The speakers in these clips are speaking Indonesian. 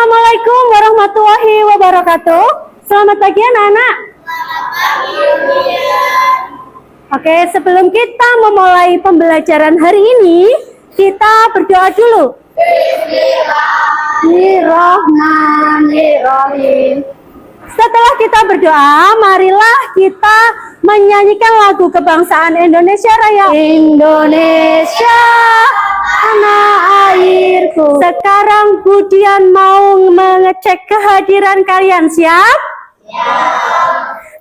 Assalamualaikum warahmatullahi wabarakatuh. Selamat pagi anak-anak. Oke, sebelum kita memulai pembelajaran hari ini, kita berdoa dulu. Bismillahirrahmanirrahim. Setelah kita berdoa, marilah kita menyanyikan lagu kebangsaan Indonesia Raya. Indonesia, tanah airku. Sekarang Budian mau mengecek kehadiran kalian, siap?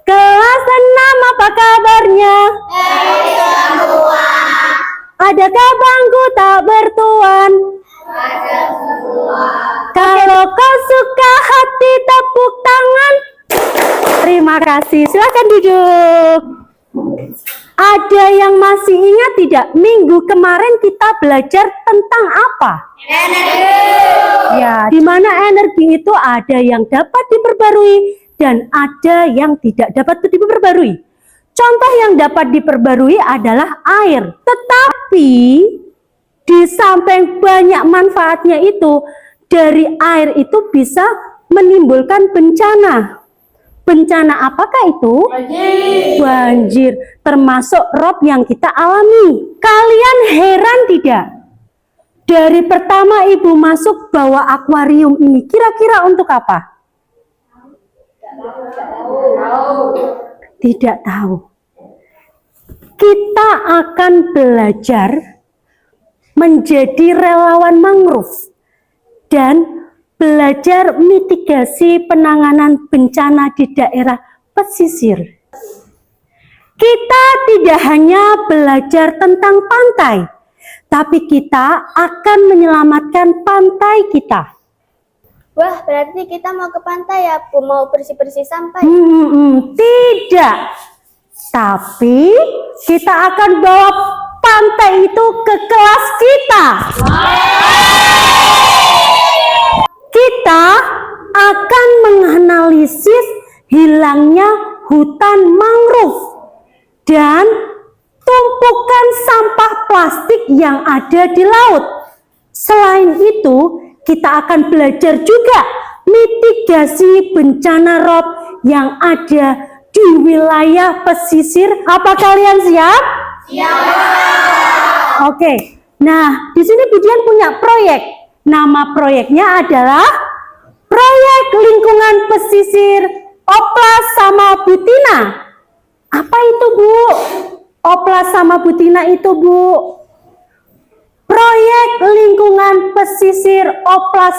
Kelas 6, apa kabarnya? Semua. Adakah bangku tak bertuan? Ada semua. Kalau kau suka hati, tepuk tangan. Terima kasih, silakan duduk. Ada yang masih ingat tidak? Minggu kemarin kita belajar tentang apa? Energi. Ya, di mana energi itu ada yang dapat diperbarui dan ada yang tidak dapat diperbarui. Contoh yang dapat diperbarui adalah air. Tetapi di samping banyak manfaatnya itu, dari air itu bisa menimbulkan bencana. Bencana apakah itu? Banjir. Banjir, termasuk rob yang kita alami. Kalian heran tidak? Dari pertama ibu masuk bawa akuarium ini, kira-kira untuk apa? Tidak tahu. Kita akan belajar menjadi relawan mangrove dan belajar mitigasi penanganan bencana di daerah pesisir. Kita tidak hanya belajar tentang pantai, tapi kita akan menyelamatkan pantai kita. Wah, berarti kita mau ke pantai ya, Bu? Mau bersih-bersih sampah? Tidak. Tapi kita akan bawa pantai itu ke kelas kita. Kita akan menganalisis hilangnya hutan mangrove dan tumpukan sampah plastik yang ada di laut. Selain itu, kita akan belajar juga mitigasi bencana rob yang ada di wilayah pesisir. Apa kalian siap? Siap. Oke. Nah, di sini Budian punya proyek. Nama proyeknya adalah Proyek Lingkungan Pesisir Oplas sama Butina. Apa itu, Bu? Oplas sama Butina itu, Bu. Proyek Lingkungan Pesisir Oplas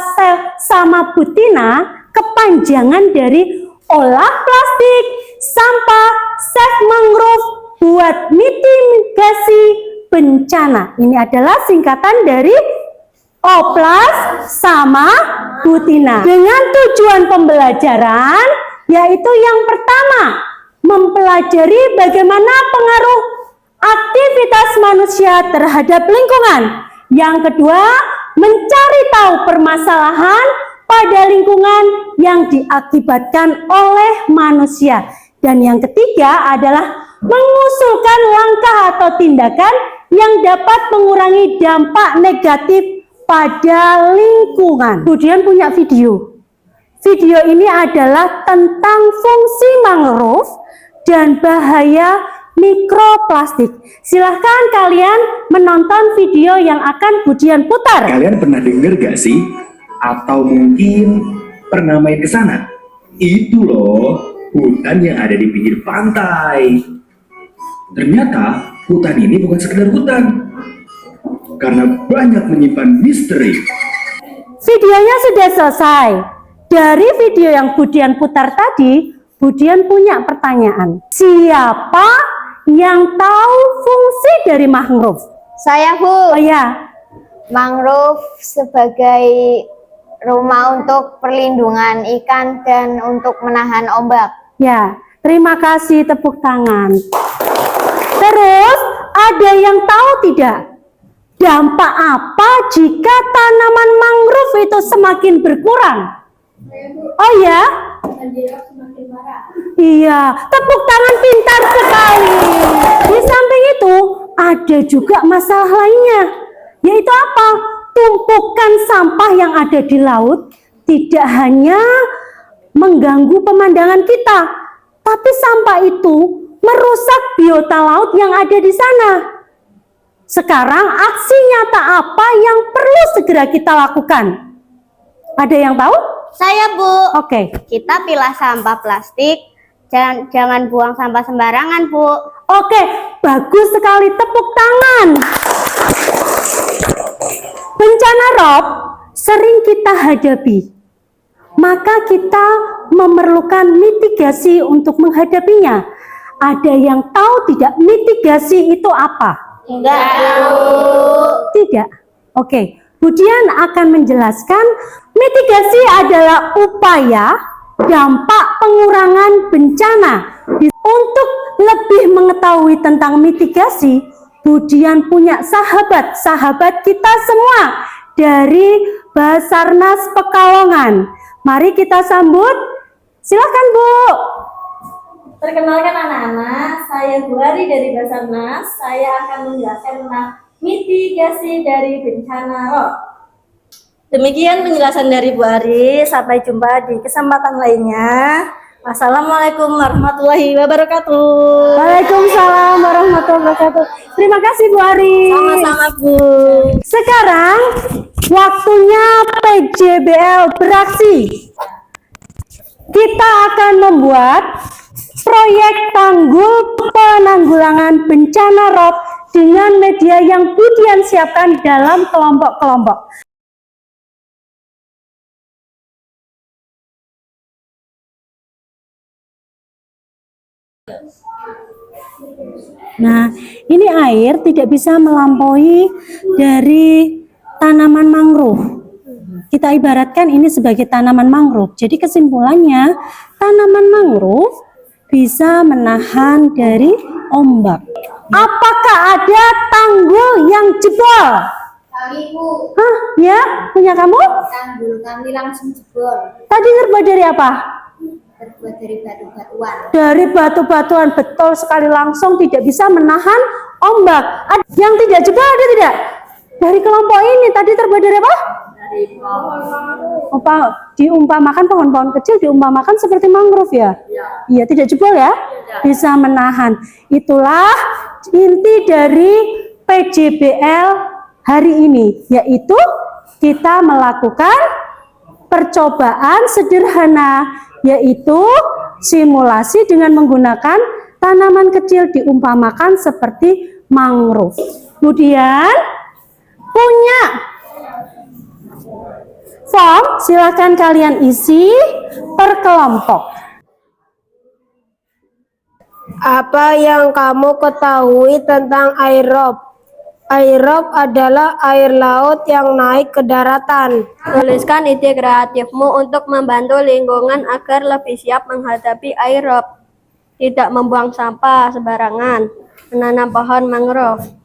sama Butina kepanjangan dari olah plastik, sampah, save mangrove buat mitigasi bencana. Ini adalah singkatan dari Oplas sama Butina. Dengan tujuan pembelajaran yaitu yang pertama, mempelajari bagaimana pengaruh aktivitas manusia terhadap lingkungan. Yang kedua, mencari tahu permasalahan pada lingkungan yang diakibatkan oleh manusia. Dan yang ketiga adalah mengusulkan langkah atau tindakan yang dapat mengurangi dampak negatif pada lingkungan. Kemudian punya video. Video ini adalah tentang fungsi mangrove dan bahaya mikroplastik. Silahkan kalian menonton video yang akan Budian putar. Kalian pernah dengar gak sih? Atau mungkin pernah main ke sana? Itu loh, hutan yang ada di pinggir pantai. Ternyata hutan ini bukan sekedar hutan, karena banyak menyimpan misteri. Videonya sudah selesai. Dari video yang Budian putar tadi, Budian punya pertanyaan. Siapa yang tahu fungsi dari mangrove? Saya, Bu. Oh ya, Mangrove sebagai rumah untuk perlindungan ikan dan untuk menahan ombak. ya. Terima kasih, tepuk tangan. Terus, ada yang tahu tidak? Dampak apa jika tanaman mangrove itu semakin berkurang? Oh ya? Iya, tepuk tangan, pintar sekali. Di samping itu, ada juga masalah lainnya, yaitu apa? Tumpukan sampah yang ada di laut tidak hanya mengganggu pemandangan kita, tapi sampah itu merusak biota laut yang ada di sana. Sekarang aksi nyata apa yang perlu segera kita lakukan? Ada yang tahu? Saya, Bu. Oke. Kita pilah sampah plastik. Jangan buang sampah sembarangan, Bu. Oke, bagus sekali, tepuk tangan. Bencana rob sering kita hadapi, maka kita memerlukan mitigasi untuk menghadapinya. Ada yang tahu tidak mitigasi itu apa? Enggak tahu. Tidak. Oke, Budian akan menjelaskan mitigasi adalah upaya dampak pengurangan bencana. Untuk lebih mengetahui tentang mitigasi, Budian punya sahabat kita semua dari Basarnas Pekalongan. Mari kita sambut. Silakan, Bu. Perkenalkan anak-anak, saya Bu Ari dari Basarnas. Saya akan menjelaskan tentang mitigasi dari bencana rob. Demikian penjelasan dari Bu Ari. Sampai jumpa di kesempatan lainnya. Wassalamualaikum warahmatullahi wabarakatuh. Waalaikumsalam warahmatullahi wabarakatuh. Terima kasih, Bu Ari. Sama-sama, Bu. Sekarang waktunya PJBL beraksi. Kita akan membuat proyek tanggul penanggulangan bencana rob dengan media yang Budian siapkan dalam kelompok-kelompok. Nah, ini air tidak bisa melampaui dari tanaman mangrove. Kita ibaratkan ini sebagai tanaman mangrove. Jadi kesimpulannya, tanaman mangrove bisa menahan dari ombak. Apakah ada tanggul yang jebol? Kami, Bu. Hah, ya? Punya kamu? Tanggul kami langsung jebol. Tadi terbuat dari apa? Terbuat dari batu-batuan. Dari batu-batuan, betul sekali, langsung tidak bisa menahan ombak. Yang tidak jebol ada tidak? Dari kelompok ini tadi terbuat dari apa? Dari pohon. Diumpamakan pohon-pohon kecil diumpamakan seperti mangrove ya? Iya, tidak jebol ya? Bisa menahan. Itulah inti dari PJBL hari ini, yaitu kita melakukan percobaan sederhana, yaitu simulasi dengan menggunakan tanaman kecil diumpamakan seperti mangrove. Kemudian punya form, silakan kalian isi per kelompok. Apa yang kamu ketahui tentang aerob? Aerob adalah air laut yang naik ke daratan. Tuliskan ide kreatifmu untuk membantu lingkungan agar lebih siap menghadapi aerob. Tidak membuang sampah sembarangan. Menanam pohon mangrove.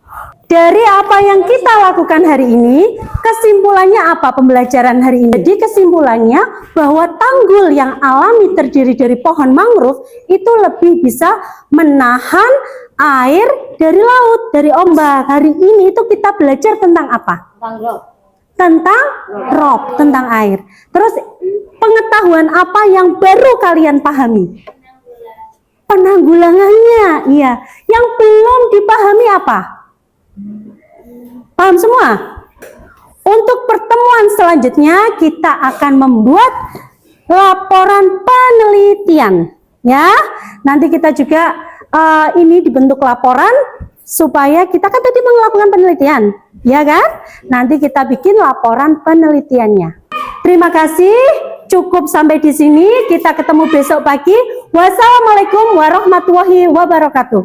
Dari apa yang kita lakukan hari ini, kesimpulannya apa pembelajaran hari ini? Jadi kesimpulannya bahwa tanggul yang alami terdiri dari pohon mangrove itu lebih bisa menahan air dari laut, dari ombak. Hari ini itu kita belajar tentang apa? Tentang rob, tentang air. Terus pengetahuan apa yang baru kalian pahami? Penanggulangannya, iya. Yang belum dipahami apa? Paham semua? Untuk pertemuan selanjutnya kita akan membuat laporan penelitian, ya. Nanti kita juga ini dibentuk laporan supaya kita kan tadi melakukan penelitian, ya kan? Nanti kita bikin laporan penelitiannya. Terima kasih. Cukup sampai di sini. Kita ketemu besok pagi. Wassalamualaikum warahmatullahi wabarakatuh.